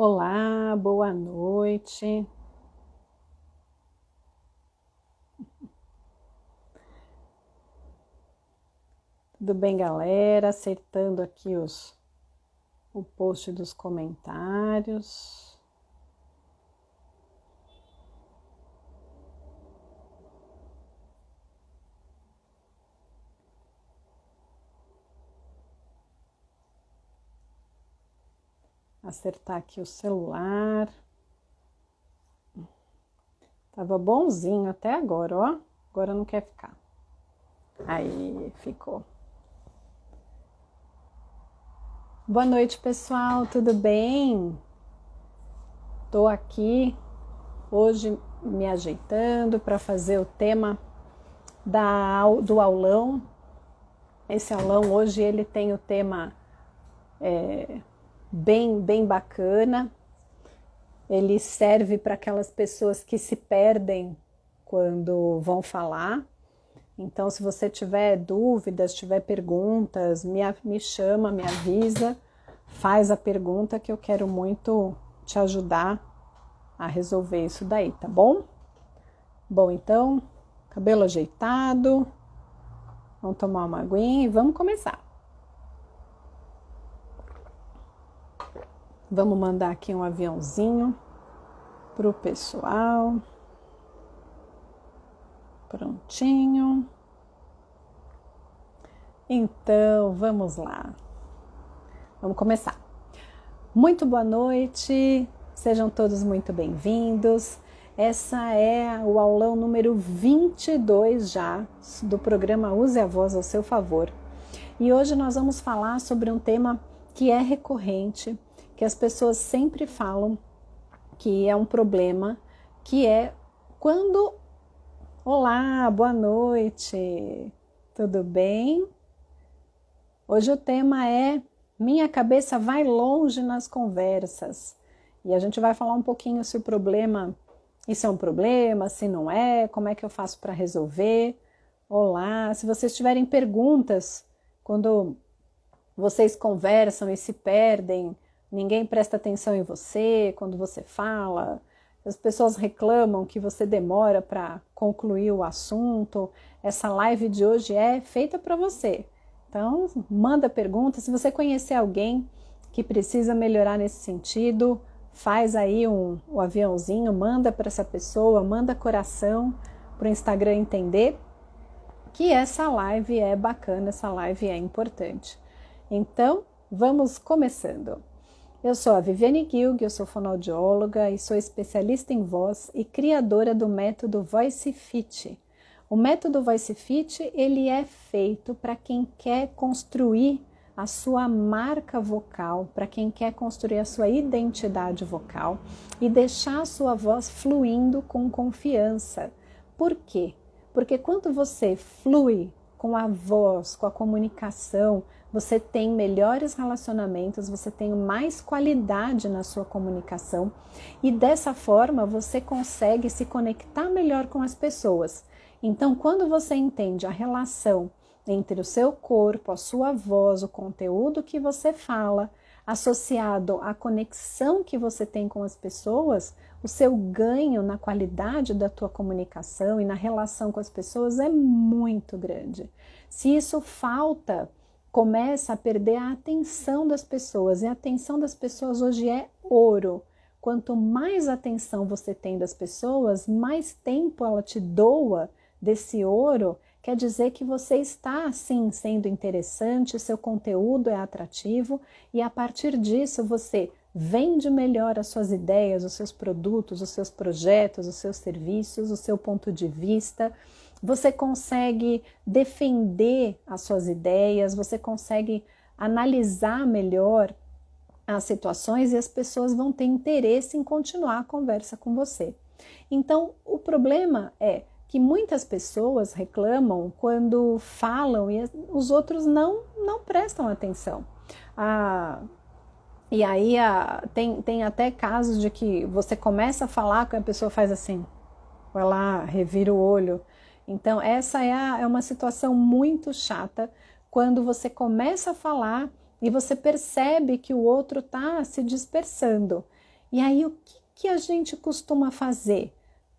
Olá, boa noite. Tudo bem, galera? Acertando aqui o post dos comentários. Acertar aqui o celular. Tava bonzinho até agora, ó. Agora não quer ficar. Aí, ficou. Boa noite, pessoal. Tudo bem? Tô aqui hoje me ajeitando para fazer o tema do aulão. Esse aulão hoje ele tem o tema bem bacana. Ele serve para aquelas pessoas que se perdem quando vão falar. Então, se você tiver dúvidas, tiver perguntas, me chama, me avisa, faz a pergunta que eu quero muito te ajudar a resolver isso daí, tá bom? Bom, então, cabelo ajeitado, vamos tomar uma aguinha e vamos começar. Vamos mandar aqui um aviãozinho pro pessoal. Prontinho. Então, vamos lá. Vamos começar. Muito boa noite, sejam todos muito bem-vindos. Essa é o aulão número 22 já do programa Use a Voz ao Seu Favor. E hoje nós vamos falar sobre um tema que é recorrente, que as pessoas sempre falam que é um problema, que é quando... Olá, boa noite, tudo bem? Hoje o tema é Minha cabeça vai longe nas conversas. E a gente vai falar um pouquinho se o problema, isso é um problema, se não é, como é que eu faço para resolver. Olá, se vocês tiverem perguntas, quando vocês conversam e se perdem, ninguém presta atenção em você, quando você fala, as pessoas reclamam que você demora para concluir o assunto. Essa live de hoje é feita para você. Então, manda pergunta. Se você conhecer alguém que precisa melhorar nesse sentido, faz aí o aviãozinho, manda para essa pessoa, manda coração para o Instagram entender que essa live é bacana, essa live é importante. Então, vamos começando. Eu sou a Viviane Gilg, eu sou fonoaudióloga e sou especialista em voz e criadora do método Voice Fit. O método Voice Fit, ele é feito para quem quer construir a sua marca vocal, para quem quer construir a sua identidade vocal e deixar a sua voz fluindo com confiança. Por quê? Porque quando você flui com a voz, com a comunicação, você tem melhores relacionamentos, você tem mais qualidade na sua comunicação e dessa forma você consegue se conectar melhor com as pessoas. Então, quando você entende a relação entre o seu corpo, a sua voz, o conteúdo que você fala, associado à conexão que você tem com as pessoas, o seu ganho na qualidade da tua comunicação e na relação com as pessoas é muito grande. Se isso falta, começa a perder a atenção das pessoas, e a atenção das pessoas hoje é ouro. Quanto mais atenção você tem das pessoas, mais tempo ela te doa desse ouro, quer dizer que você está, assim, sendo interessante, seu conteúdo é atrativo e a partir disso você vende melhor as suas ideias, os seus produtos, os seus projetos, os seus serviços, o seu ponto de vista. Você consegue defender as suas ideias, você consegue analisar melhor as situações e as pessoas vão ter interesse em continuar a conversa com você. Então, o problema é que muitas pessoas reclamam quando falam e os outros não prestam atenção. E aí tem até casos de que você começa a falar que a pessoa faz assim, vai lá, revira o olho. Então essa é uma situação muito chata quando você começa a falar e você percebe que o outro está se dispersando. E aí o que a gente costuma fazer?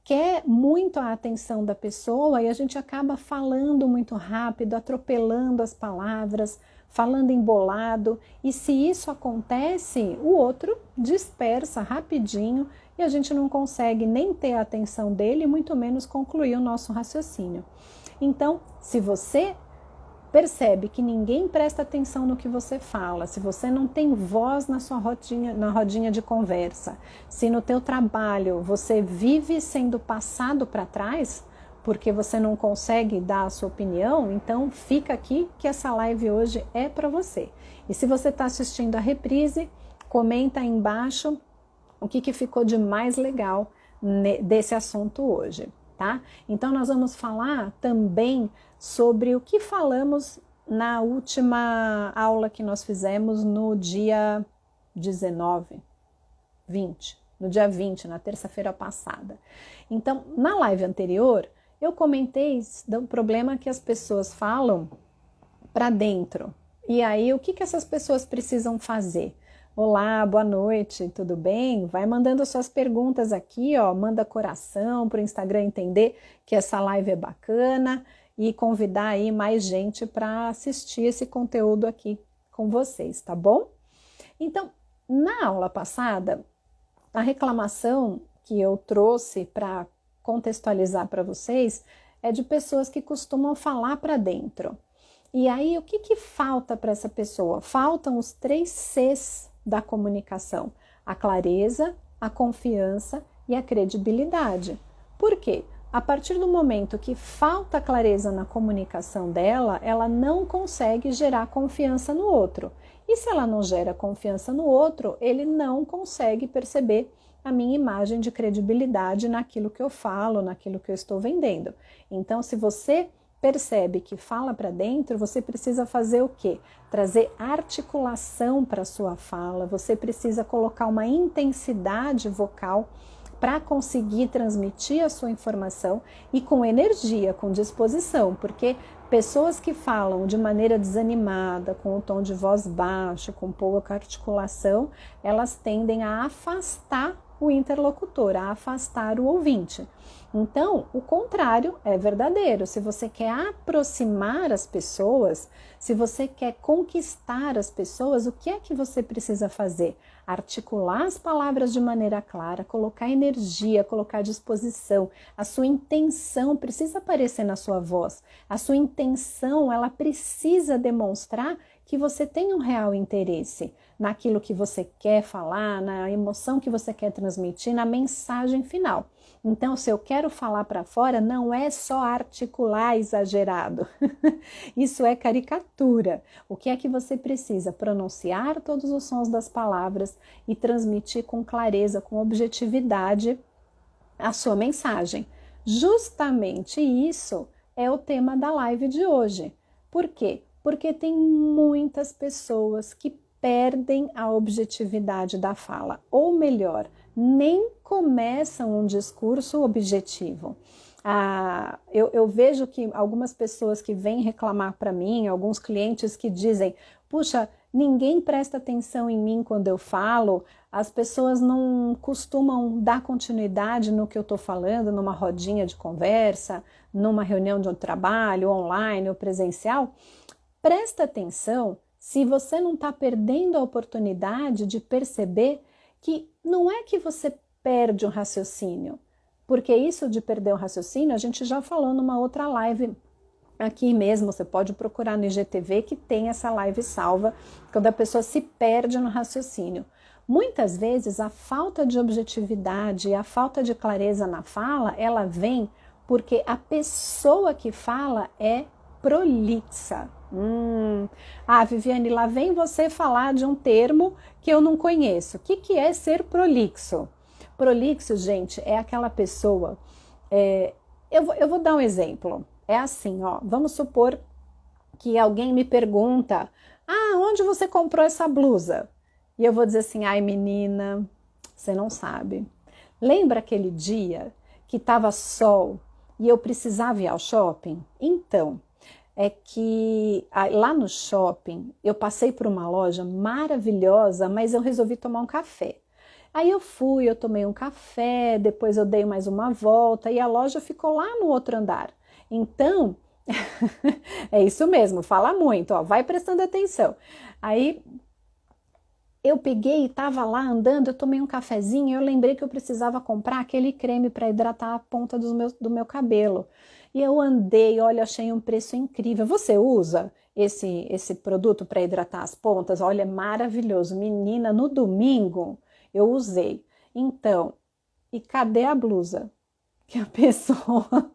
Quer muito a atenção da pessoa e a gente acaba falando muito rápido, atropelando as palavras, falando embolado, e se isso acontece, o outro dispersa rapidinho e a gente não consegue nem ter a atenção dele, muito menos concluir o nosso raciocínio. Então, se você percebe que ninguém presta atenção no que você fala, se você não tem voz na sua rodinha de conversa, se no teu trabalho você vive sendo passado para trás, porque você não consegue dar a sua opinião, então fica aqui que essa live hoje é para você. E se você está assistindo a reprise, comenta aí embaixo o que ficou de mais legal desse assunto hoje, tá? Então nós vamos falar também sobre o que falamos na última aula que nós fizemos no dia 19, 20, no dia 20, na terça-feira passada. Então, na live anterior, eu comentei do problema que as pessoas falam para dentro. E aí, o que essas pessoas precisam fazer? Olá, boa noite, tudo bem? Vai mandando suas perguntas aqui, ó, manda coração para o Instagram entender que essa live é bacana e convidar aí mais gente para assistir esse conteúdo aqui com vocês, tá bom? Então, na aula passada, a reclamação que eu trouxe para contextualizar para vocês é de pessoas que costumam falar para dentro. E aí, o que falta para essa pessoa? Faltam os 3 Cs da comunicação: a clareza, a confiança e a credibilidade. Por quê? A partir do momento que falta clareza na comunicação dela, ela não consegue gerar confiança no outro. E se ela não gera confiança no outro, ele não consegue perceber a minha imagem de credibilidade naquilo que eu falo, naquilo que eu estou vendendo. Então, se você percebe que fala para dentro, você precisa fazer o quê? Trazer articulação para a sua fala, você precisa colocar uma intensidade vocal para conseguir transmitir a sua informação e com energia, com disposição, porque pessoas que falam de maneira desanimada, com o tom de voz baixo, com pouca articulação, elas tendem a afastar o interlocutor, a afastar o ouvinte. Então, o contrário é verdadeiro. Se você quer aproximar as pessoas, se você quer conquistar as pessoas, o que é que você precisa fazer? Articular as palavras de maneira clara, colocar energia, colocar disposição. A sua intenção precisa aparecer na sua voz. A sua intenção, ela precisa demonstrar que você tem um real interesse naquilo que você quer falar, na emoção que você quer transmitir, na mensagem final. Então, se eu quero falar para fora, não é só articular exagerado. Isso é caricatura. O que é que você precisa? Pronunciar todos os sons das palavras e transmitir com clareza, com objetividade a sua mensagem. Justamente isso é o tema da live de hoje. Por quê? Porque tem muitas pessoas que perdem a objetividade da fala, ou melhor, nem começam um discurso objetivo. Eu vejo que algumas pessoas que vêm reclamar para mim, alguns clientes que dizem, puxa, ninguém presta atenção em mim quando eu falo, as pessoas não costumam dar continuidade no que eu estou falando, numa rodinha de conversa, numa reunião de um trabalho, online ou presencial. Presta atenção se você não está perdendo a oportunidade de perceber que não é que você perde o raciocínio, porque isso de perder o raciocínio a gente já falou numa outra live aqui mesmo, você pode procurar no IGTV que tem essa live salva, quando a pessoa se perde no raciocínio. Muitas vezes a falta de objetividade e a falta de clareza na fala, ela vem porque a pessoa que fala é prolixa. Viviane, lá vem você falar de um termo que eu não conheço. O que é ser prolixo? Prolixo, gente, é aquela pessoa... Eu vou dar um exemplo. É assim, ó. Vamos supor que alguém me pergunta: onde você comprou essa blusa? E eu vou dizer assim: ai, menina, você não sabe. Lembra aquele dia que estava sol e eu precisava ir ao shopping? Então... é que lá no shopping eu passei por uma loja maravilhosa, mas eu resolvi tomar um café. Aí eu tomei um café, depois eu dei mais uma volta e a loja ficou lá no outro andar. Então, é isso mesmo, fala muito, ó, vai prestando atenção. Aí eu peguei e estava lá andando, eu tomei um cafezinho e eu lembrei que eu precisava comprar aquele creme para hidratar a ponta do meu cabelo. E eu andei, olha, achei um preço incrível. Você usa esse produto para hidratar as pontas? Olha, é maravilhoso. Menina, no domingo eu usei. Então, e cadê a blusa? Que a pessoa,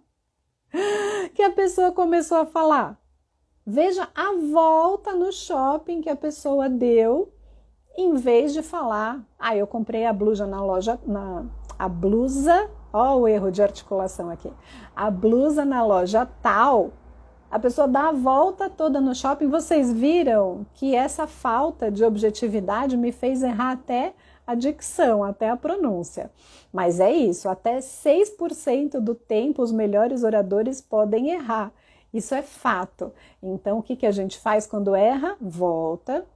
que a pessoa começou a falar. Veja a volta no shopping que a pessoa deu, em vez de falar, eu comprei a blusa na loja, a blusa, ó o erro de articulação aqui, a blusa na loja tal, a pessoa dá a volta toda no shopping. Vocês viram que essa falta de objetividade me fez errar até a dicção, até a pronúncia. Mas é isso, até 6% do tempo os melhores oradores podem errar. Isso é fato. Então, o que a gente faz quando erra? Volta,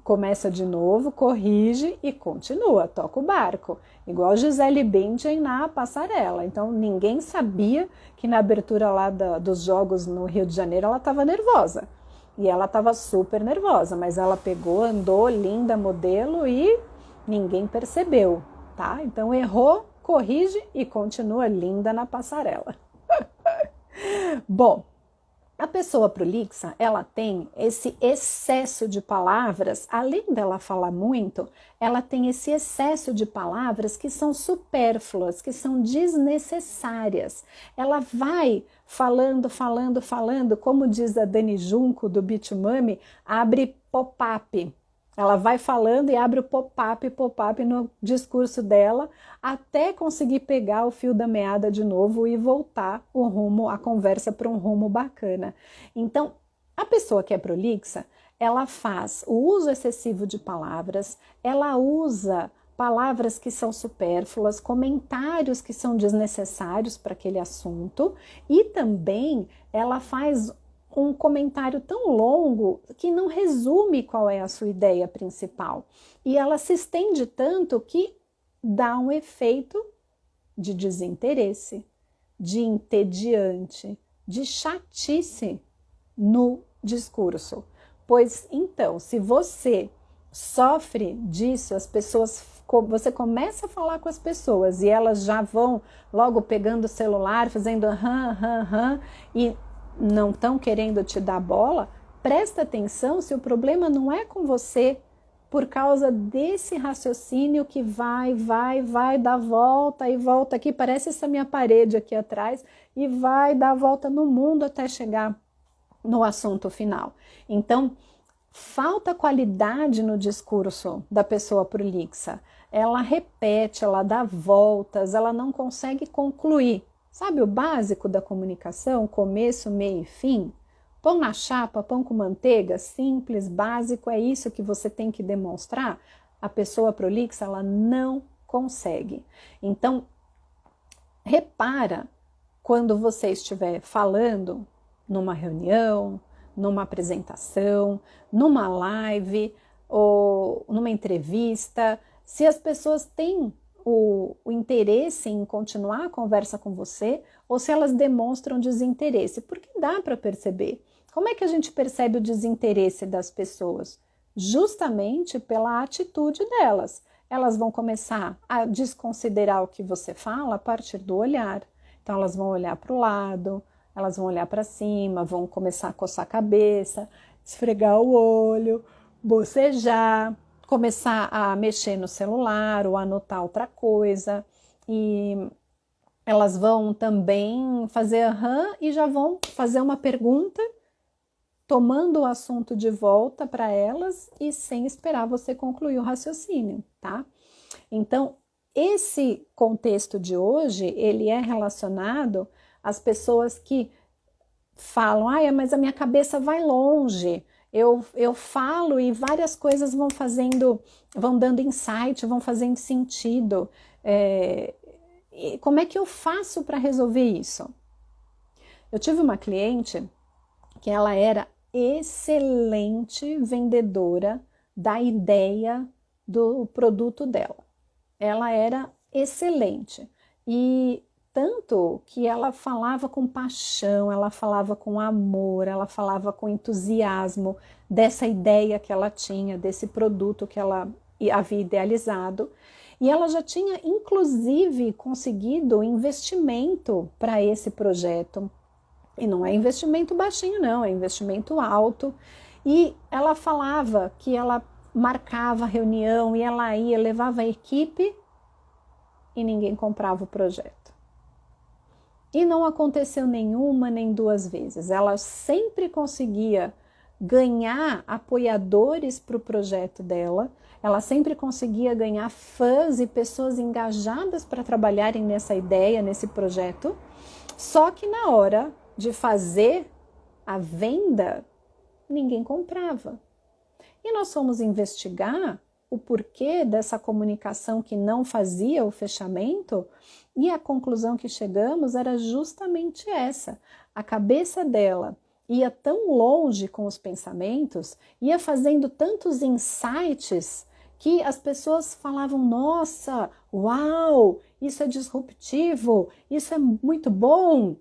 começa de novo, corrige e continua, toca o barco. Igual Gisele Bündchen na passarela. Então, ninguém sabia que na abertura lá dos jogos no Rio de Janeiro ela estava nervosa. E ela estava super nervosa, mas ela pegou, andou, linda modelo e ninguém percebeu, tá? Então, errou, corrige e continua linda na passarela. Bom, a pessoa prolixa, ela tem esse excesso de palavras, além dela falar muito, ela tem esse excesso de palavras que são supérfluas, que são desnecessárias. Ela vai falando, como diz a Dani Junco do Beach Mami, abre pop-up. Ela vai falando e abre o pop-up no discurso dela, até conseguir pegar o fio da meada de novo e voltar a conversa para um rumo bacana. Então, a pessoa que é prolixa, ela faz o uso excessivo de palavras, ela usa palavras que são supérfluas, comentários que são desnecessários para aquele assunto, e também ela faz um comentário tão longo que não resume qual é a sua ideia principal. E ela se estende tanto que dá um efeito de desinteresse, de entediante, de chatice no discurso. Pois então, se você sofre disso, você começa a falar com as pessoas e elas já vão logo pegando o celular, fazendo e não estão querendo te dar bola, presta atenção se o problema não é com você por causa desse raciocínio que vai, dá volta e volta aqui, parece essa minha parede aqui atrás, e vai dar volta no mundo até chegar no assunto final. Então, falta qualidade no discurso da pessoa prolixa. Ela repete, ela dá voltas, ela não consegue concluir. Sabe o básico da comunicação? Começo, meio e fim? Pão na chapa, pão com manteiga, simples, básico, é isso que você tem que demonstrar? A pessoa prolixa, ela não consegue. Então, repara quando você estiver falando numa reunião, numa apresentação, numa live ou numa entrevista, se as pessoas têm o interesse em continuar a conversa com você ou se elas demonstram desinteresse, porque dá para perceber. Como é que a gente percebe o desinteresse das pessoas? Justamente pela atitude delas. Elas vão começar a desconsiderar o que você fala a partir do olhar. Então elas vão olhar para o lado, elas vão olhar para cima, vão começar a coçar a cabeça, esfregar o olho, bocejar, começar a mexer no celular ou anotar outra coisa, e elas vão também fazer e já vão fazer uma pergunta, tomando o assunto de volta para elas e sem esperar você concluir o raciocínio, tá? Então, esse contexto de hoje, ele é relacionado às pessoas que falam, mas a minha cabeça vai longe, eu falo e várias coisas vão dando insight, vão fazendo sentido. Como é que eu faço para resolver isso? Eu tive uma cliente que ela era excelente vendedora da ideia do produto dela. ela era excelente. E tanto que ela falava com paixão, ela falava com amor, ela falava com entusiasmo dessa ideia que ela tinha, desse produto que ela havia idealizado. E ela já tinha, inclusive, conseguido investimento para esse projeto. E não é investimento baixinho, não, é investimento alto. E ela falava que ela marcava reunião e ela ia, levava a equipe e ninguém comprava o projeto. E não aconteceu nenhuma nem duas vezes. Ela sempre conseguia ganhar apoiadores para o projeto dela, ela sempre conseguia ganhar fãs e pessoas engajadas para trabalharem nessa ideia, nesse projeto, só que na hora de fazer a venda, ninguém comprava. E nós fomos investigar o porquê dessa comunicação que não fazia o fechamento, e a conclusão que chegamos era justamente essa. A cabeça dela ia tão longe com os pensamentos, ia fazendo tantos insights, que as pessoas falavam, nossa, uau, isso é disruptivo, isso é muito bom,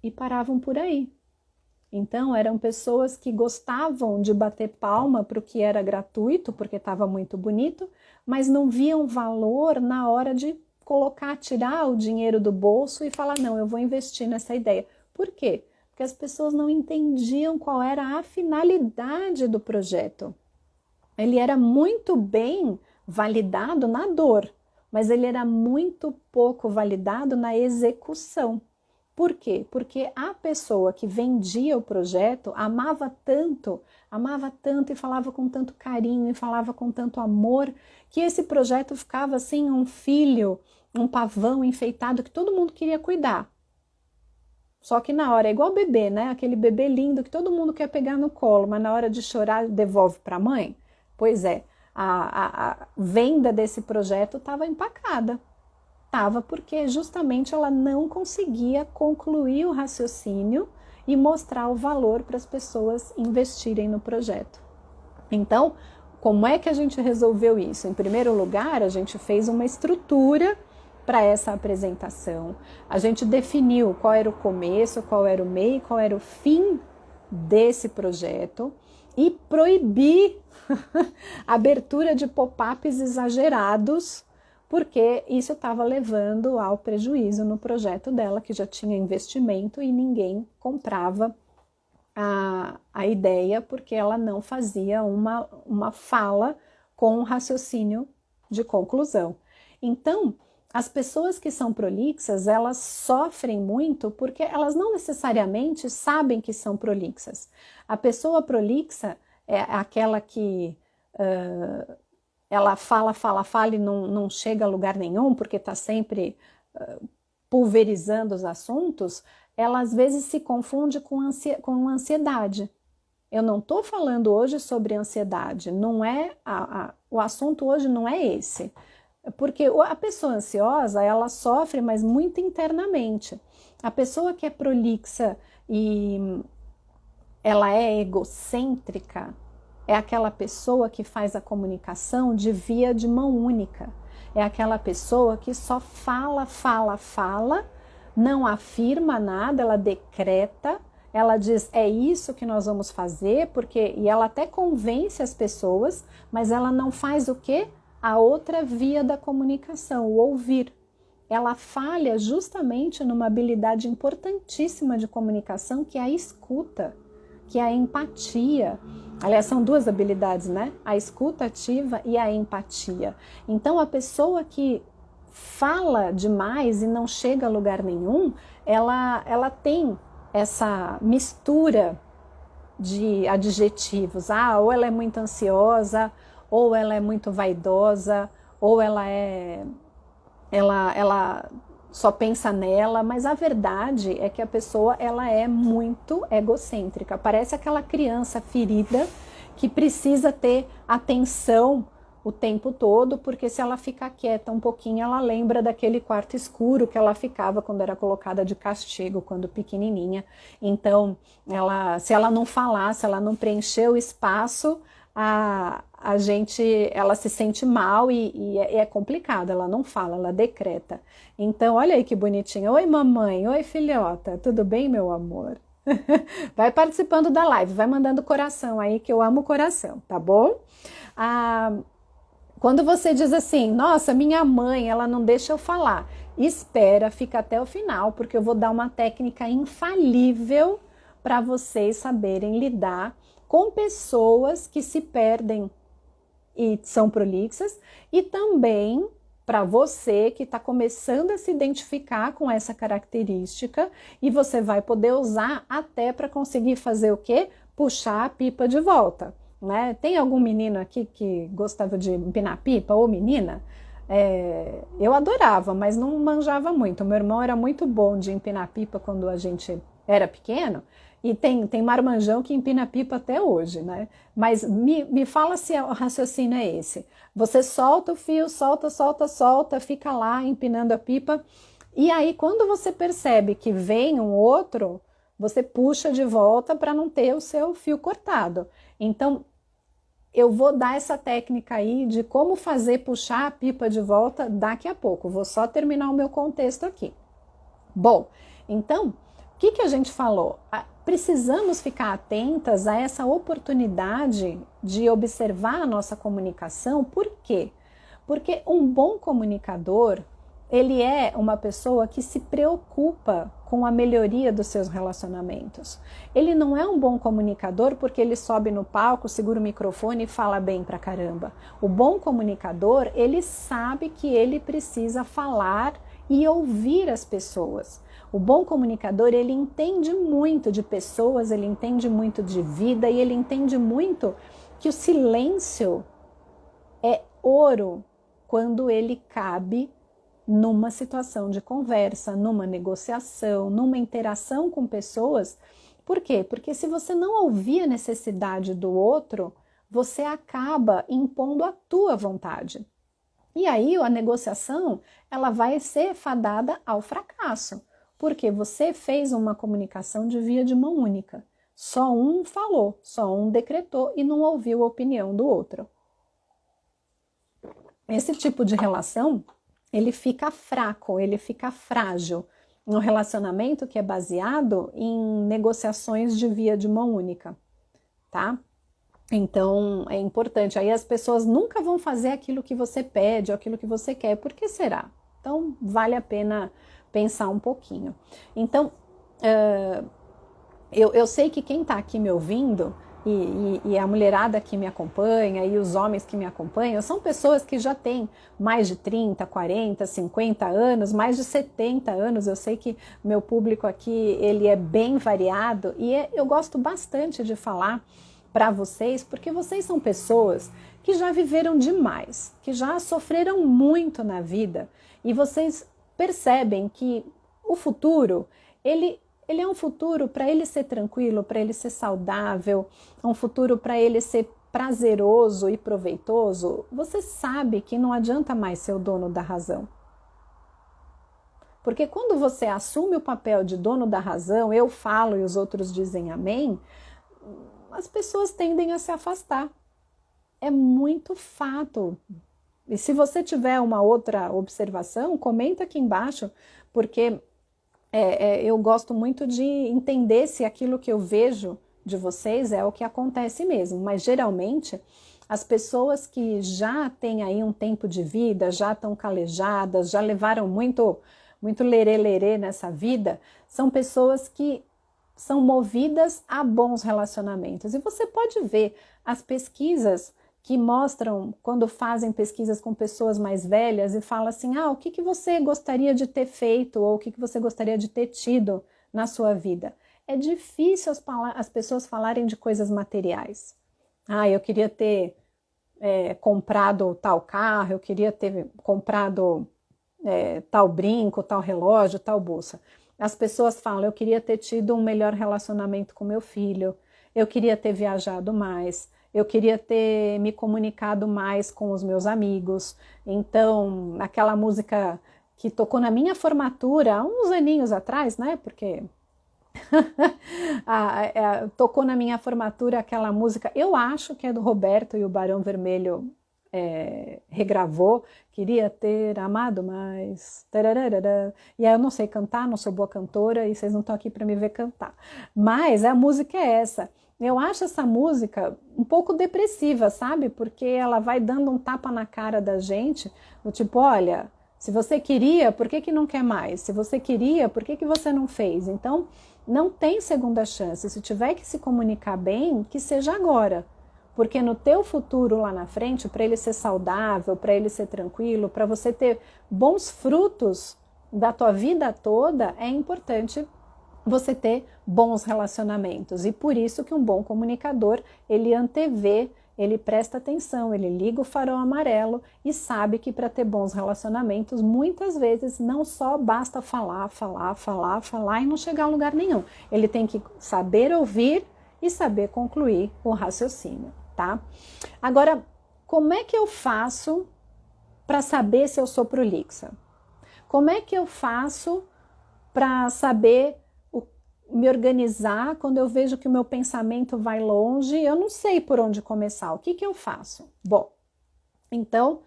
e paravam por aí. Então, eram pessoas que gostavam de bater palma para o que era gratuito, porque estava muito bonito, mas não viam valor na hora de colocar, tirar o dinheiro do bolso e falar, não, eu vou investir nessa ideia. Por quê? Porque as pessoas não entendiam qual era a finalidade do projeto. Ele era muito bem validado na dor, mas ele era muito pouco validado na execução. Por quê? Porque a pessoa que vendia o projeto amava tanto e falava com tanto carinho e falava com tanto amor, que esse projeto ficava assim um filho, um pavão enfeitado que todo mundo queria cuidar. Só que na hora, é igual bebê, né? Aquele bebê lindo que todo mundo quer pegar no colo, mas na hora de chorar devolve para a mãe. Pois é, a venda desse projeto estava empacada. Estava porque justamente ela não conseguia concluir o raciocínio e mostrar o valor para as pessoas investirem no projeto. Então, como é que a gente resolveu isso? Em primeiro lugar, a gente fez uma estrutura para essa apresentação. A gente definiu qual era o começo, qual era o meio, qual era o fim desse projeto e proibir a abertura de pop-ups exagerados, porque isso estava levando ao prejuízo no projeto dela, que já tinha investimento e ninguém comprava a ideia, porque ela não fazia uma fala com um raciocínio de conclusão. Então, as pessoas que são prolixas, elas sofrem muito porque elas não necessariamente sabem que são prolixas. A pessoa prolixa é aquela que ela fala e não chega a lugar nenhum porque está sempre pulverizando os assuntos. Ela às vezes se confunde com ansiedade. Eu não estou falando hoje sobre ansiedade, não é o assunto hoje não é esse. Porque a pessoa ansiosa, ela sofre, mas muito internamente. A pessoa que é prolixa e ela é egocêntrica, é aquela pessoa que faz a comunicação de via de mão única. É aquela pessoa que só fala, não afirma nada, ela decreta, ela diz, é isso que nós vamos fazer, e ela até convence as pessoas, mas ela não faz o quê? A outra via da comunicação, o ouvir. Ela falha justamente numa habilidade importantíssima de comunicação, que é a escuta, que é a empatia. Aliás, são duas habilidades, né? A escuta ativa e a empatia. Então, a pessoa que fala demais e não chega a lugar nenhum, ela tem essa mistura de adjetivos. Ou ela é muito ansiosa, ou ela é muito vaidosa, ou ela só pensa nela, mas a verdade é que a pessoa ela é muito egocêntrica. Parece aquela criança ferida que precisa ter atenção o tempo todo, porque se ela ficar quieta um pouquinho, ela lembra daquele quarto escuro que ela ficava quando era colocada de castigo, quando pequenininha. Então, se ela não falar, se ela não preencher o espaço, ela se sente mal e é complicado, ela não fala, ela decreta. Então, olha aí que bonitinha. Oi, mamãe. Oi, filhota. Tudo bem, meu amor? Vai participando da live, vai mandando coração aí, que eu amo coração, tá bom? Quando você diz assim, nossa, minha mãe, ela não deixa eu falar, espera, fica até o final, porque eu vou dar uma técnica infalível para vocês saberem lidar com pessoas que se perdem e são prolixas, e também para você que está começando a se identificar com essa característica, e você vai poder usar até para conseguir fazer o quê? Puxar a pipa de volta. Né? Tem algum menino aqui que gostava de empinar pipa, ou menina? Eu adorava, mas não manjava muito. Meu irmão era muito bom de empinar pipa quando a gente era pequeno, e tem marmanjão que empina pipa até hoje, né? Mas me fala se o raciocínio é esse. Você solta o fio, solta, fica lá empinando a pipa, e aí quando você percebe que vem um outro, você puxa de volta para não ter o seu fio cortado. Então, eu vou dar essa técnica aí de como fazer puxar a pipa de volta daqui a pouco. Vou só terminar o meu contexto aqui. Bom, então, o que a gente falou? Precisamos ficar atentas a essa oportunidade de observar a nossa comunicação. Por quê? Porque um bom comunicador, ele é uma pessoa que se preocupa com a melhoria dos seus relacionamentos. Ele não é um bom comunicador porque ele sobe no palco, segura o microfone e fala bem pra caramba. O bom comunicador, ele sabe que ele precisa falar e ouvir as pessoas. O bom comunicador, ele entende muito de pessoas, ele entende muito de vida e ele entende muito que o silêncio é ouro quando ele cabe numa situação de conversa, numa negociação, numa interação com pessoas. Por quê? Porque se você não ouvir a necessidade do outro, você acaba impondo a tua vontade. E aí a negociação, ela vai ser fadada ao fracasso, porque você fez uma comunicação de via de mão única. Só um falou, só um decretou e não ouviu a opinião do outro. Esse tipo de relação, ele fica fraco, ele fica frágil. Um relacionamento que é baseado em negociações de via de mão única, tá? Então, é importante. Aí as pessoas nunca vão fazer aquilo que você pede ou aquilo que você quer. Por que será? Então, vale a pena pensar um pouquinho. Então, eu sei que quem está aqui me ouvindo e a mulherada que me acompanha e os homens que me acompanham são pessoas que já têm mais de 30, 40, 50 anos, mais de 70 anos. Eu sei que meu público aqui ele é bem variado e eu gosto bastante de falar para vocês, porque vocês são pessoas que já viveram demais, que já sofreram muito na vida e vocês percebem que o futuro, ele é um futuro para ele ser tranquilo, para ele ser saudável, um futuro para ele ser prazeroso e proveitoso. Você sabe que não adianta mais ser o dono da razão. Porque quando você assume o papel de dono da razão, eu falo e os outros dizem amém, as pessoas tendem a se afastar. É muito fato. E se você tiver uma outra observação, comenta aqui embaixo, porque eu gosto muito de entender se aquilo que eu vejo de vocês é o que acontece mesmo. Mas geralmente as pessoas que já têm aí um tempo de vida, já estão calejadas, já levaram muito lerê-lerê nessa vida, são pessoas que são movidas a bons relacionamentos. E você pode ver as pesquisas que mostram, quando fazem pesquisas com pessoas mais velhas e falam assim, o que você gostaria de ter feito ou o que você gostaria de ter tido na sua vida? É difícil as pessoas falarem de coisas materiais. Eu queria ter comprado tal carro, eu queria ter comprado tal brinco, tal relógio, tal bolsa. As pessoas falam, eu queria ter tido um melhor relacionamento com meu filho, eu queria ter viajado mais, eu queria ter me comunicado mais com os meus amigos. Então, aquela música que tocou na minha formatura há uns aninhos atrás, né? Porque Tocou na minha formatura aquela música, eu acho que é do Roberto e o Barão Vermelho regravou, queria ter amado mais, tararara. E aí eu não sei cantar, não sou boa cantora e vocês não estão aqui para me ver cantar, mas a música é essa. Eu acho essa música um pouco depressiva, sabe? Porque ela vai dando um tapa na cara da gente, do tipo, olha, se você queria, por que não quer mais? Se você queria, por que você não fez? Então, não tem segunda chance. Se tiver que se comunicar bem, que seja agora. Porque no teu futuro lá na frente, para ele ser saudável, para ele ser tranquilo, para você ter bons frutos da tua vida toda, é importante você ter bons relacionamentos. E por isso que um bom comunicador, ele antevê, ele presta atenção, ele liga o farol amarelo e sabe que para ter bons relacionamentos, muitas vezes não só basta falar e não chegar a lugar nenhum. Ele tem que saber ouvir e saber concluir o raciocínio, tá? Agora, como é que eu faço para saber se eu sou prolixa? Como é que eu faço para saber me organizar quando eu vejo que o meu pensamento vai longe? Eu não sei por onde começar. O que eu faço? Bom, então,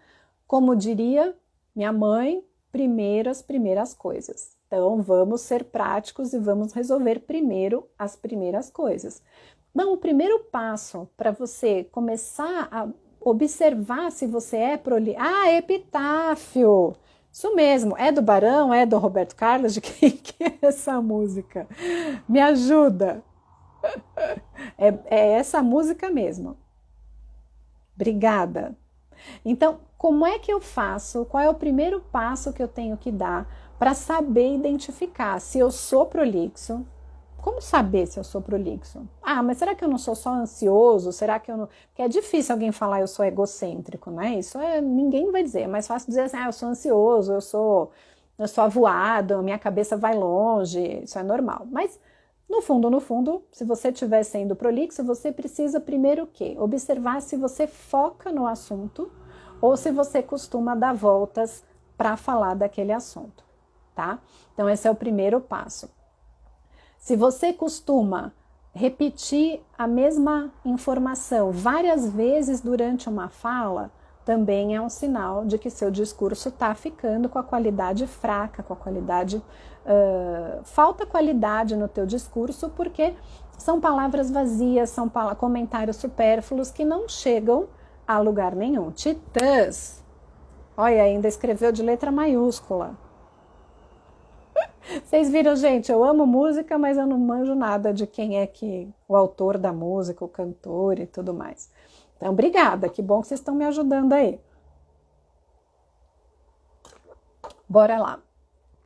como diria minha mãe, primeiro as primeiras coisas. Então, vamos ser práticos e vamos resolver primeiro as primeiras coisas. Bom, o primeiro passo para você começar a observar se você é prolixa... Epitáfio! Isso mesmo, é do Barão, é do Roberto Carlos? De quem que é essa música? Me ajuda! É essa música mesmo. Obrigada! Então, como é que eu faço? Qual é o primeiro passo que eu tenho que dar para saber identificar se eu sou prolixo? Como saber se eu sou prolixo? Mas será que eu não sou só ansioso? Será que eu não... Porque é difícil alguém falar eu sou egocêntrico, né? Ninguém vai dizer. É mais fácil dizer assim, eu sou ansioso, eu sou avoado, minha cabeça vai longe. Isso é normal. Mas, no fundo, se você estiver sendo prolixo, você precisa primeiro o quê? Observar se você foca no assunto ou se você costuma dar voltas para falar daquele assunto, tá? Então, esse é o primeiro passo. Se você costuma repetir a mesma informação várias vezes durante uma fala, também é um sinal de que seu discurso está ficando com a qualidade fraca, com a qualidade... falta qualidade no teu discurso, porque são palavras vazias, são comentários supérfluos que não chegam a lugar nenhum. Titãs! Olha, ainda escreveu de letra maiúscula. Vocês viram, gente, eu amo música, mas eu não manjo nada de quem é o autor da música, o cantor e tudo mais. Então, obrigada, que bom que vocês estão me ajudando aí. Bora lá.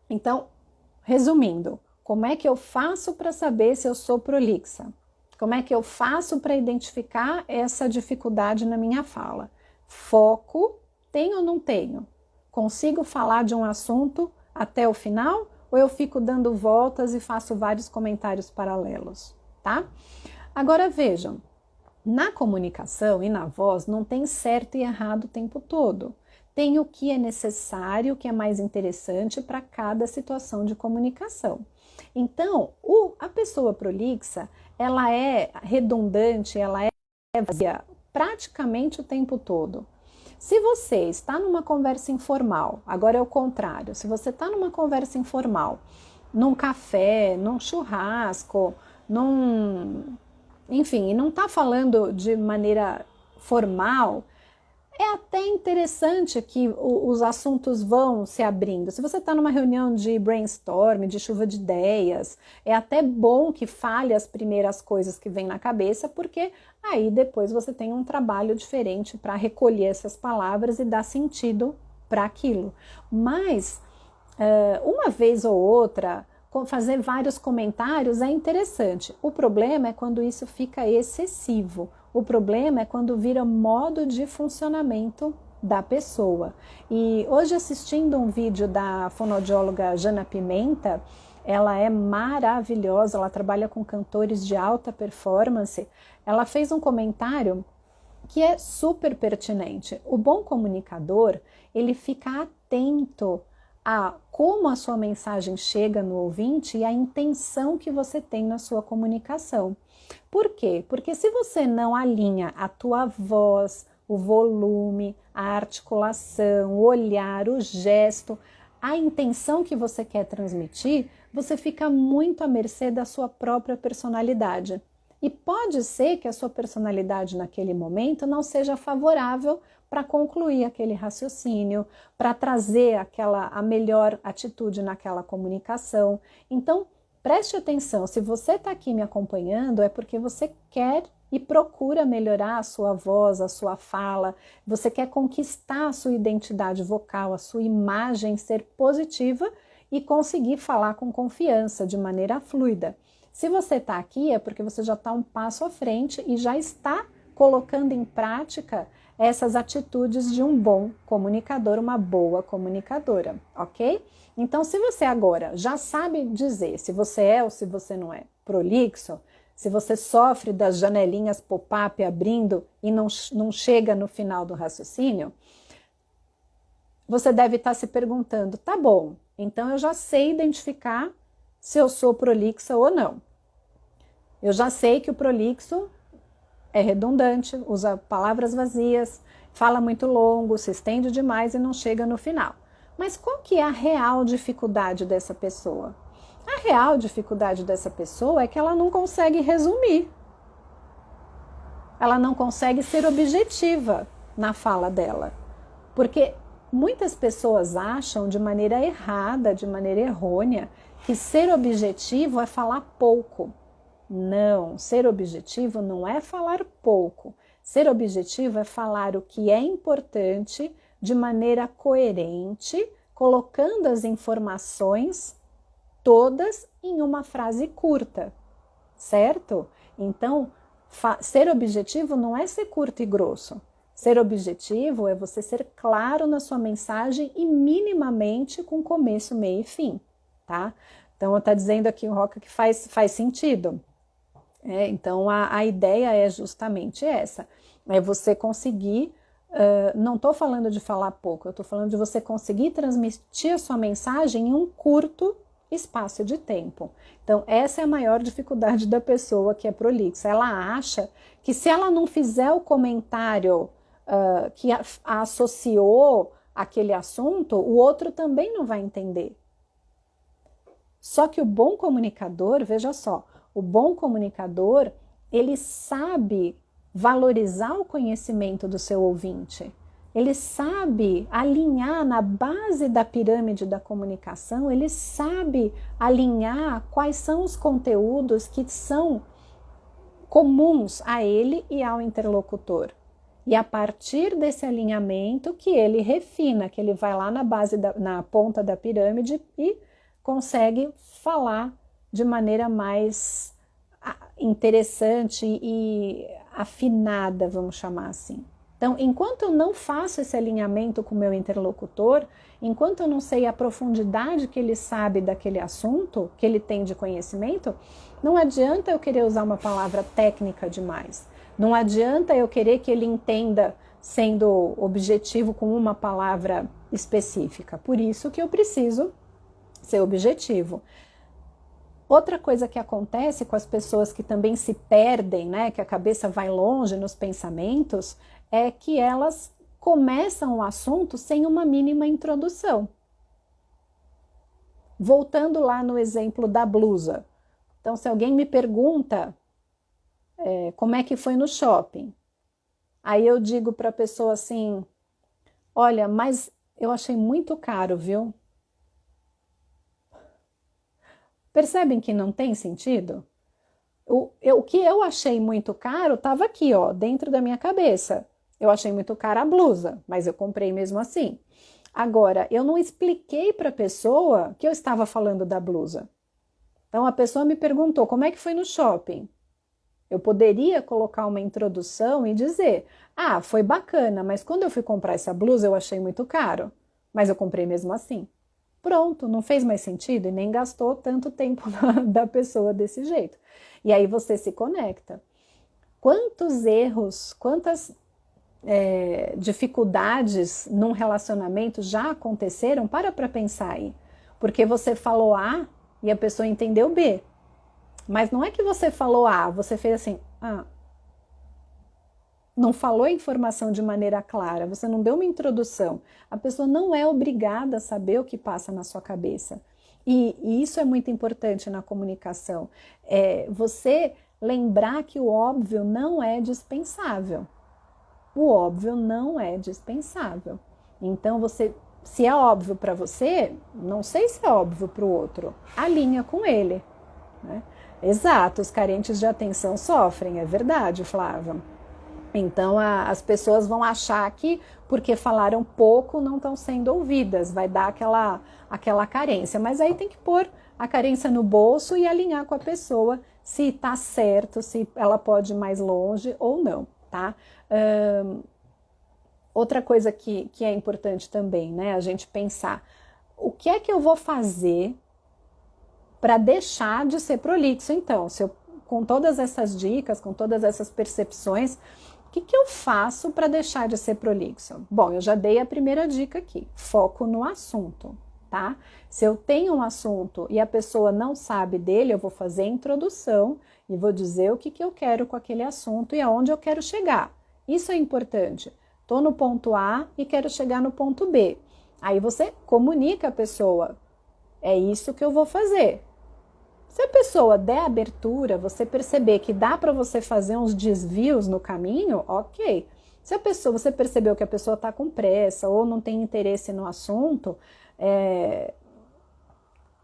Então, resumindo, como é que eu faço para saber se eu sou prolixa? Como é que eu faço para identificar essa dificuldade na minha fala? Foco, tenho ou não tenho? Consigo falar de um assunto até o final? Ou eu fico dando voltas e faço vários comentários paralelos, tá? Agora vejam, na comunicação e na voz não tem certo e errado o tempo todo. Tem o que é necessário, o que é mais interessante para cada situação de comunicação. Então, a pessoa prolixa, ela é redundante, ela é vazia praticamente o tempo todo. Se você está numa conversa informal, agora é o contrário, se você está numa conversa informal, num café, num churrasco, enfim, e não está falando de maneira formal, é até interessante que os assuntos vão se abrindo. Se você está numa reunião de brainstorm, de chuva de ideias, é até bom que fale as primeiras coisas que vêm na cabeça, porque aí depois você tem um trabalho diferente para recolher essas palavras e dar sentido para aquilo. Mas, uma vez ou outra, fazer vários comentários é interessante. O problema é quando isso fica excessivo. O problema é quando vira modo de funcionamento da pessoa. E hoje, assistindo um vídeo da fonoaudióloga Jana Pimenta, ela é maravilhosa, ela trabalha com cantores de alta performance. Ela fez um comentário que é super pertinente. O bom comunicador, ele fica atento a como a sua mensagem chega no ouvinte e a intenção que você tem na sua comunicação. Por quê? Porque se você não alinha a tua voz, o volume, a articulação, o olhar, o gesto, a intenção que você quer transmitir, você fica muito à mercê da sua própria personalidade. E pode ser que a sua personalidade naquele momento não seja favorável para concluir aquele raciocínio, para trazer a melhor atitude naquela comunicação. Então, preste atenção, se você está aqui me acompanhando, é porque você quer e procura melhorar a sua voz, a sua fala, você quer conquistar a sua identidade vocal, a sua imagem ser positiva e conseguir falar com confiança, de maneira fluida. Se você está aqui, é porque você já está um passo à frente e já está colocando em prática essas atitudes de um bom comunicador, uma boa comunicadora, ok? Então, se você agora já sabe dizer se você é ou se você não é prolixo, se você sofre das janelinhas pop-up abrindo e não chega no final do raciocínio, você deve estar se perguntando, tá bom, então eu já sei identificar se eu sou prolixa ou não. Eu já sei que o prolixo é redundante, usa palavras vazias, fala muito longo, se estende demais e não chega no final. Mas qual que é a real dificuldade dessa pessoa? A real dificuldade dessa pessoa é que ela não consegue resumir. Ela não consegue ser objetiva na fala dela. Porque muitas pessoas acham de maneira errada, de maneira errônea, que ser objetivo é falar pouco. Não, ser objetivo não é falar pouco. Ser objetivo é falar o que é importante de maneira coerente, colocando as informações todas em uma frase curta, certo? Então, ser objetivo não é ser curto e grosso. Ser objetivo é você ser claro na sua mensagem e minimamente com começo, meio e fim, tá? Então, está dizendo aqui o Roca que faz sentido. Então, a ideia é justamente essa. É você conseguir, não estou falando de falar pouco, eu estou falando de você conseguir transmitir a sua mensagem em um curto espaço de tempo. Então, essa é a maior dificuldade da pessoa que é prolixa. Ela acha que se ela não fizer o comentário que a associou àquele assunto, o outro também não vai entender. Só que o bom comunicador, veja só, o bom comunicador, ele sabe valorizar o conhecimento do seu ouvinte. Ele sabe alinhar na base da pirâmide da comunicação, ele sabe alinhar quais são os conteúdos que são comuns a ele e ao interlocutor. E a partir desse alinhamento que ele refina, que ele vai lá na base, na ponta da pirâmide e consegue falar de maneira mais interessante e afinada, vamos chamar assim. Então, enquanto eu não faço esse alinhamento com o meu interlocutor, enquanto eu não sei a profundidade que ele sabe daquele assunto, que ele tem de conhecimento, não adianta eu querer usar uma palavra técnica demais. Não adianta eu querer que ele entenda sendo objetivo com uma palavra específica. Por isso que eu preciso ser objetivo. Outra coisa que acontece com as pessoas que também se perdem, né, que a cabeça vai longe nos pensamentos, é que elas começam o assunto sem uma mínima introdução. Voltando lá no exemplo da blusa. Então, se alguém me pergunta como é que foi no shopping, aí eu digo para a pessoa assim, olha, mas eu achei muito caro, viu? Percebem que não tem sentido? O que eu achei muito caro estava aqui, ó, dentro da minha cabeça. Eu achei muito cara a blusa, mas eu comprei mesmo assim. Agora, eu não expliquei para a pessoa que eu estava falando da blusa. Então, a pessoa me perguntou, como é que foi no shopping? Eu poderia colocar uma introdução e dizer, foi bacana, mas quando eu fui comprar essa blusa eu achei muito caro, mas eu comprei mesmo assim. Pronto, não fez mais sentido e nem gastou tanto tempo da pessoa desse jeito. E aí você se conecta. Quantos erros, quantas dificuldades num relacionamento já aconteceram? Para pensar aí. porque você falou A e a pessoa entendeu B. Mas não é que você falou A, você fez assim, não falou a informação de maneira clara, você não deu uma introdução. A pessoa não é obrigada a saber o que passa na sua cabeça. E isso é muito importante na comunicação. Você lembrar que o óbvio não é dispensável. O óbvio não é dispensável. Então, se é óbvio para você, não sei se é óbvio para o outro. Alinha com ele. Né? Exato, os carentes de atenção sofrem, é verdade, Flávia. Então, as pessoas vão achar que porque falaram pouco não estão sendo ouvidas, vai dar aquela carência. Mas aí tem que pôr a carência no bolso e alinhar com a pessoa se está certo, se ela pode ir mais longe ou não, tá? Outra coisa que é importante também, né? A gente pensar, o que é que eu vou fazer para deixar de ser prolixo, então? Com todas essas dicas, com todas essas percepções, o que eu faço para deixar de ser prolixo? Bom, eu já dei a primeira dica aqui, foco no assunto, tá? Se eu tenho um assunto e a pessoa não sabe dele, eu vou fazer a introdução e vou dizer o que eu quero com aquele assunto e aonde eu quero chegar. Isso é importante. Estou no ponto A e quero chegar no ponto B. Aí você comunica a pessoa, é isso que eu vou fazer. Se a pessoa der abertura, você perceber que dá para você fazer uns desvios no caminho, ok. Se você percebeu que a pessoa está com pressa ou não tem interesse no assunto,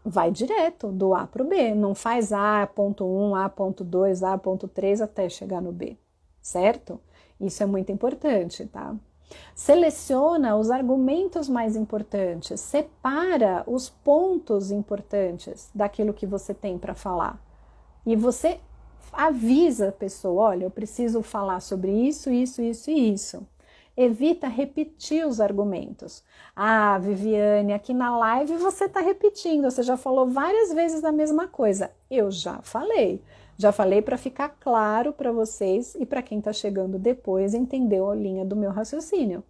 vai direto do A para o B. Não faz A, ponto 1, A, ponto 2, A, ponto 3 até chegar no B, certo? Isso é muito importante, tá? Seleciona os argumentos mais importantes, separa os pontos importantes daquilo que você tem para falar. E você avisa a pessoa, olha, eu preciso falar sobre isso, isso, isso e isso. Evita repetir os argumentos. Ah, Viviane, aqui na live você está repetindo, você já falou várias vezes a mesma coisa. Eu já falei. Já falei para ficar claro para vocês e para quem está chegando depois entender a linha do meu raciocínio.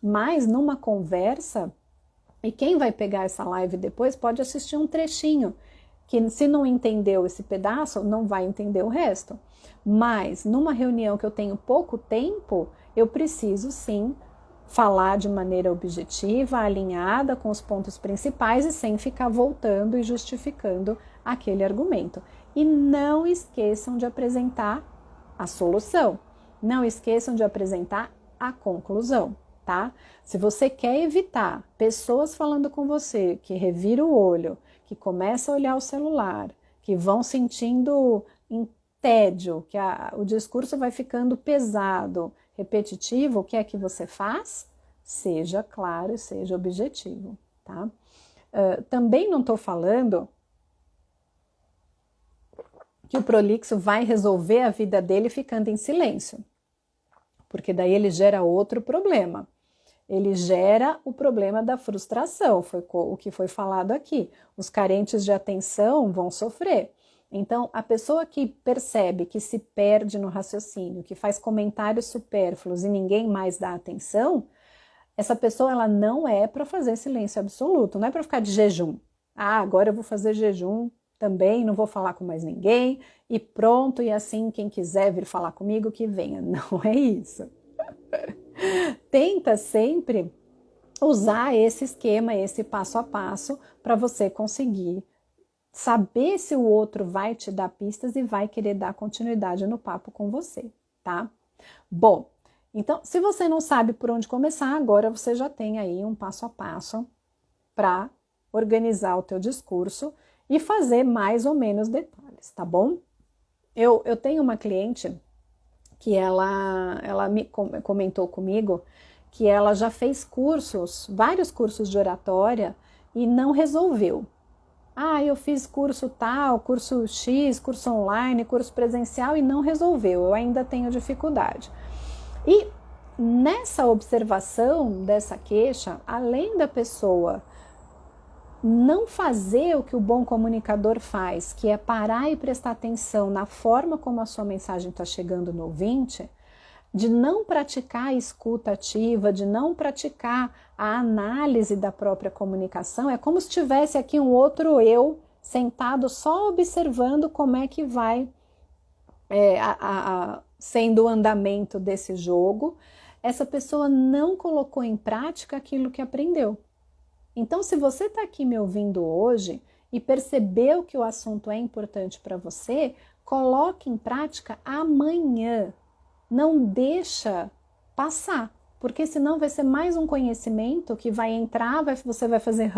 Mas numa conversa, e quem vai pegar essa live depois pode assistir um trechinho, que se não entendeu esse pedaço, não vai entender o resto. Mas numa reunião que eu tenho pouco tempo, eu preciso sim falar de maneira objetiva, alinhada com os pontos principais e sem ficar voltando e justificando aquele argumento. E não esqueçam de apresentar a solução. Não esqueçam de apresentar a conclusão, tá? Se você quer evitar pessoas falando com você que revira o olho, que começa a olhar o celular, que vão sentindo tédio, que o discurso vai ficando pesado, repetitivo, o que é que você faz? Seja claro e seja objetivo, tá? Também não estou falando que o prolixo vai resolver a vida dele ficando em silêncio, porque daí ele gera outro problema. Ele gera o problema da frustração, foi o que foi falado aqui. Os carentes de atenção vão sofrer. Então, a pessoa que percebe que se perde no raciocínio, que faz comentários supérfluos e ninguém mais dá atenção, essa pessoa ela não é para fazer silêncio absoluto, não é para ficar de jejum. Ah, agora eu vou fazer jejum também, não vou falar com mais ninguém e pronto, e assim quem quiser vir falar comigo que venha. Não é isso. Tenta sempre usar esse esquema, esse passo a passo para você conseguir saber se o outro vai te dar pistas e vai querer dar continuidade no papo com você, tá? Bom, então se você não sabe por onde começar, agora você já tem aí um passo a passo para organizar o teu discurso e fazer mais ou menos detalhes, tá bom? Eu tenho uma cliente que ela me comentou comigo que ela já fez vários cursos de oratória e não resolveu. Ah, eu fiz curso tal, curso X, curso online, curso presencial e não resolveu, eu ainda tenho dificuldade. E nessa observação dessa queixa, além da pessoa não fazer o que o bom comunicador faz, que é parar e prestar atenção na forma como a sua mensagem está chegando no ouvinte, de não praticar a escuta ativa, de não praticar a análise da própria comunicação, é como se tivesse aqui um outro eu sentado só observando como é que vai sendo o andamento desse jogo. Essa pessoa não colocou em prática aquilo que aprendeu. Então, se você está aqui me ouvindo hoje e percebeu que o assunto é importante para você, coloque em prática amanhã. Não deixa passar, porque senão vai ser mais um conhecimento que vai entrar, você vai fazer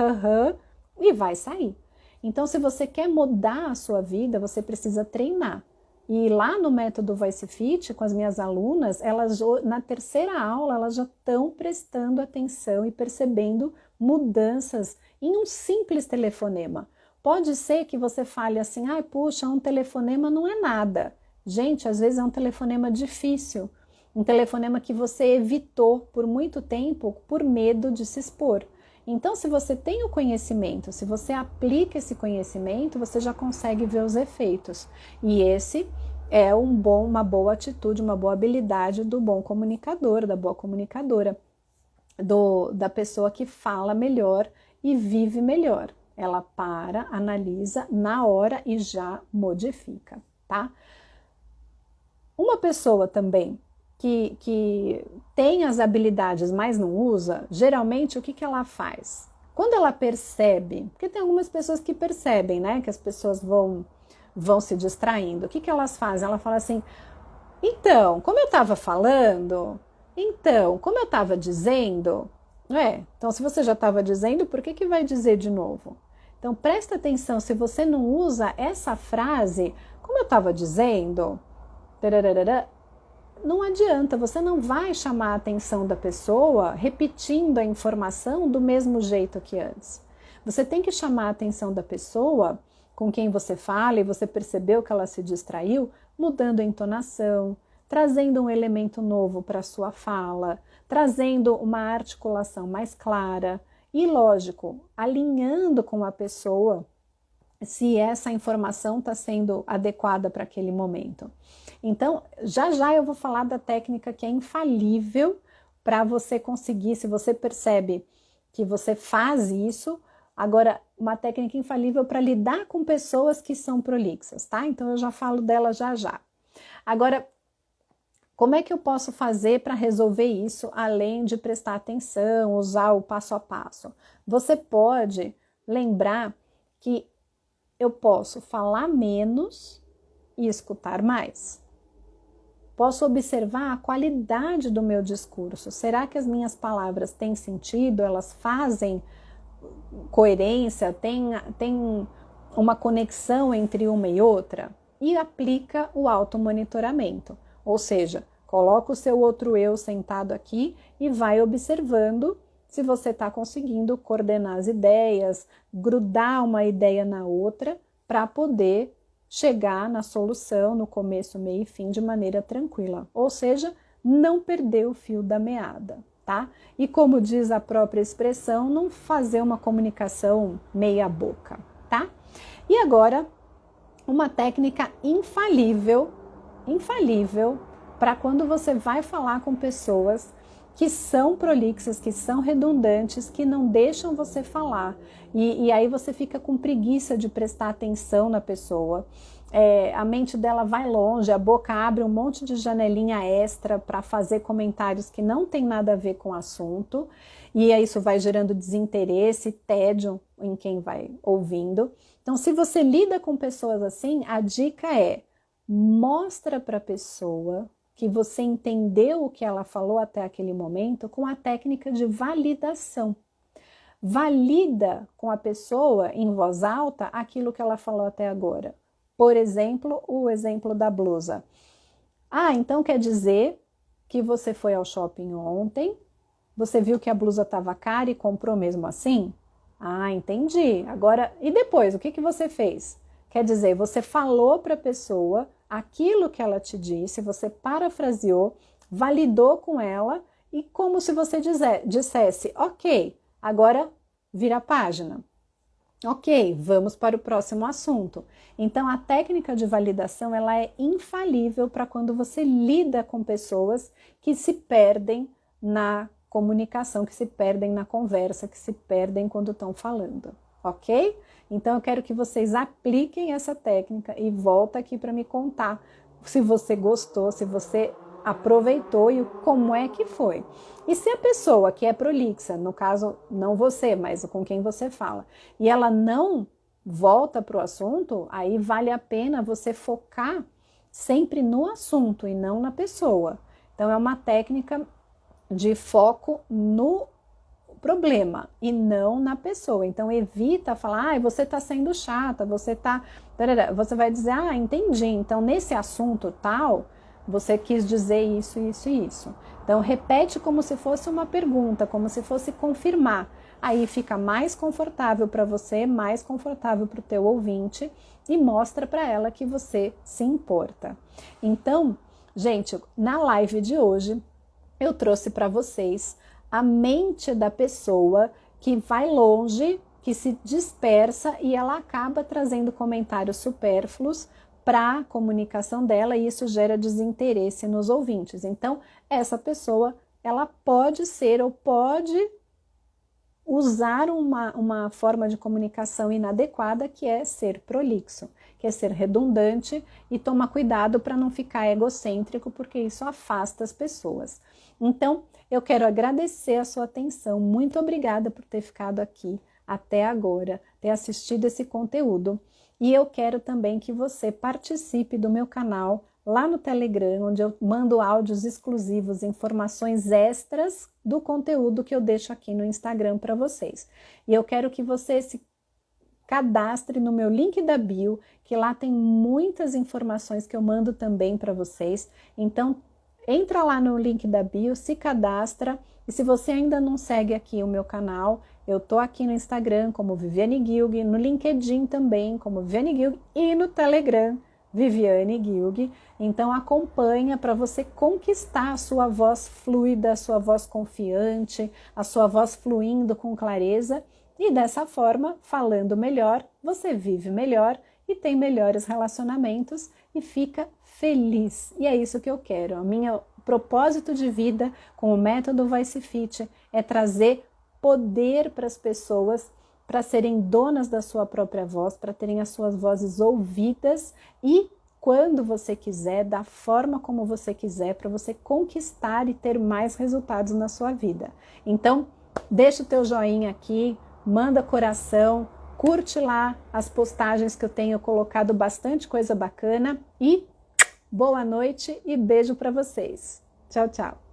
e vai sair. Então, se você quer mudar a sua vida, você precisa treinar. E lá no método Voice Fit, com as minhas alunas, elas na terceira aula, elas já estão prestando atenção e percebendo mudanças em um simples telefonema. Pode ser que você fale assim, puxa, um telefonema não é nada. Gente, às vezes é um telefonema difícil, um telefonema que você evitou por muito tempo por medo de se expor. Então, se você tem o conhecimento, se você aplica esse conhecimento, você já consegue ver os efeitos. E esse é uma boa atitude, uma boa habilidade do bom comunicador, da boa comunicadora, da pessoa que fala melhor e vive melhor. Ela para, analisa na hora e já modifica, tá? Uma pessoa também que tem as habilidades, mas não usa, geralmente o que ela faz? Quando ela percebe, porque tem algumas pessoas que percebem, né, que as pessoas vão se distraindo, o que elas fazem? Ela fala assim, então, como eu estava falando, como eu estava dizendo, então se você já estava dizendo, por que vai dizer de novo? Então presta atenção, se você não usa essa frase, como eu estava dizendo, não adianta, você não vai chamar a atenção da pessoa repetindo a informação do mesmo jeito que antes. Você tem que chamar a atenção da pessoa com quem você fala e você percebeu que ela se distraiu, mudando a entonação, trazendo um elemento novo para a sua fala, trazendo uma articulação mais clara e, lógico, alinhando com a pessoa se essa informação está sendo adequada para aquele momento. Então, já eu vou falar da técnica que é infalível para você conseguir, se você percebe que você faz isso, agora, uma técnica infalível para lidar com pessoas que são prolixas, tá? Então, eu já falo dela já. Agora, como é que eu posso fazer para resolver isso, além de prestar atenção, usar o passo a passo? Você pode lembrar que eu posso falar menos e escutar mais. Posso observar a qualidade do meu discurso. Será que as minhas palavras têm sentido? Elas fazem coerência? Tem uma conexão entre uma e outra? E aplica o automonitoramento. Ou seja, coloca o seu outro eu sentado aqui e vai observando se você está conseguindo coordenar as ideias, grudar uma ideia na outra para poder chegar na solução, no começo, meio e fim, de maneira tranquila. Ou seja, não perder o fio da meada, tá? E como diz a própria expressão, não fazer uma comunicação meia boca, tá? E agora, uma técnica infalível para quando você vai falar com pessoas que são prolixas, que são redundantes, que não deixam você falar. E aí você fica com preguiça de prestar atenção na pessoa. A mente dela vai longe, a boca abre um monte de janelinha extra para fazer comentários que não tem nada a ver com o assunto. E aí isso vai gerando desinteresse, tédio em quem vai ouvindo. Então, se você lida com pessoas assim, a dica é: mostra para a pessoa que você entendeu o que ela falou até aquele momento com a técnica de validação. Valida com a pessoa em voz alta aquilo que ela falou até agora. Por exemplo, o exemplo da blusa. Então quer dizer que você foi ao shopping ontem, você viu que a blusa estava cara e comprou mesmo assim? Entendi. Agora, e depois, o que você fez? Quer dizer, você falou para a pessoa aquilo que ela te disse, você parafraseou, validou com ela e como se você dissesse, ok, agora vira a página. Ok, vamos para o próximo assunto. Então, a técnica de validação, ela é infalível para quando você lida com pessoas que se perdem na comunicação, que se perdem na conversa, que se perdem quando estão falando, ok? Então, eu quero que vocês apliquem essa técnica e volta aqui para me contar se você gostou, se você aproveitou e como é que foi. E se a pessoa que é prolixa, no caso não você, mas com quem você fala, e ela não volta para o assunto, aí vale a pena você focar sempre no assunto e não na pessoa. Então é uma técnica de foco no problema e não na pessoa. Então evita falar, você está sendo chata, você tá, você vai dizer, entendi. Então nesse assunto tal, você quis dizer isso, isso e isso. Então repete como se fosse uma pergunta, como se fosse confirmar. Aí fica mais confortável para você, mais confortável para o teu ouvinte e mostra para ela que você se importa. Então, gente, na live de hoje eu trouxe para vocês a mente da pessoa que vai longe, que se dispersa e ela acaba trazendo comentários supérfluos para a comunicação dela e isso gera desinteresse nos ouvintes. Então, essa pessoa, ela pode ser ou pode usar uma forma de comunicação inadequada que é ser prolixo, que é ser redundante e tomar cuidado para não ficar egocêntrico, porque isso afasta as pessoas. Então, eu quero agradecer a sua atenção, muito obrigada por ter ficado aqui até agora, ter assistido esse conteúdo. E eu quero também que você participe do meu canal lá no Telegram, onde eu mando áudios exclusivos, informações extras do conteúdo que eu deixo aqui no Instagram para vocês. E eu quero que você se cadastre no meu link da bio, que lá tem muitas informações que eu mando também para vocês. Então, entra lá no link da bio, se cadastra. E se você ainda não segue aqui o meu canal, eu tô aqui no Instagram como Viviane Gilg, no LinkedIn também como Viviane Gilg e no Telegram Viviane Gilg. Então acompanha para você conquistar a sua voz fluida, a sua voz confiante, a sua voz fluindo com clareza e dessa forma, falando melhor, você vive melhor e tem melhores relacionamentos e fica feliz. E é isso que eu quero. O meu propósito de vida com o método Voice Fit é trazer poder para as pessoas para serem donas da sua própria voz, para terem as suas vozes ouvidas e, quando você quiser, da forma como você quiser, para você conquistar e ter mais resultados na sua vida. Então, deixa o teu joinha aqui, manda coração, curte lá as postagens que eu tenho colocado bastante coisa bacana e boa noite e beijo para vocês. Tchau, tchau.